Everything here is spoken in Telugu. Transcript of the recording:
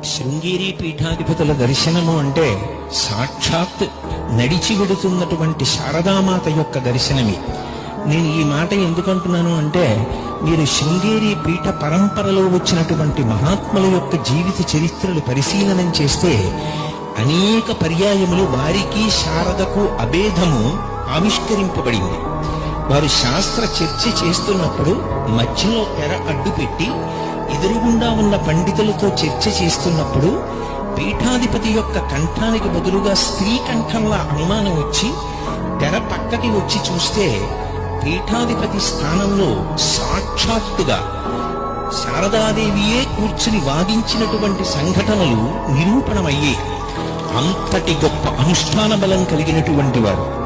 శృంగేరి పీఠాధిపతుల దర్శనము అంటే సాక్షాత్ నడిచి వెడుతున్నటువంటి శారదామాత యొక్క దర్శనమే. నేను ఈ మాట ఎందుకంటున్నాను అంటే, మీరు శృంగేరి పీఠ పరంపరలో వచ్చినటువంటి మహాత్ముల యొక్క జీవిత చరిత్రలు పరిశీలనం చేస్తే అనేక పర్యాయములు వారికి శారదకు అభేదము ఆవిష్కరింపబడింది. వారు శాస్త్ర చర్చ చేస్తున్నప్పుడు మధ్యలో తెర అడ్డుపెట్టి ఎదురుగుండా ఉన్న పండితులతో చర్చ చేస్తున్నప్పుడు పీఠాధిపతి యొక్క కంఠానికి బదులుగా స్త్రీ కంఠంలా అనుమానం వచ్చి తెర పక్కకి వచ్చి చూస్తే పీఠాధిపతి స్థానంలో సాక్షాత్తుగా శారదాదేవియే కూర్చుని వాదించినటువంటి సంఘటనలు నిరూపణమయ్యే. అంతటి గొప్ప అనుష్ఠాన బలం కలిగినటువంటి వారు.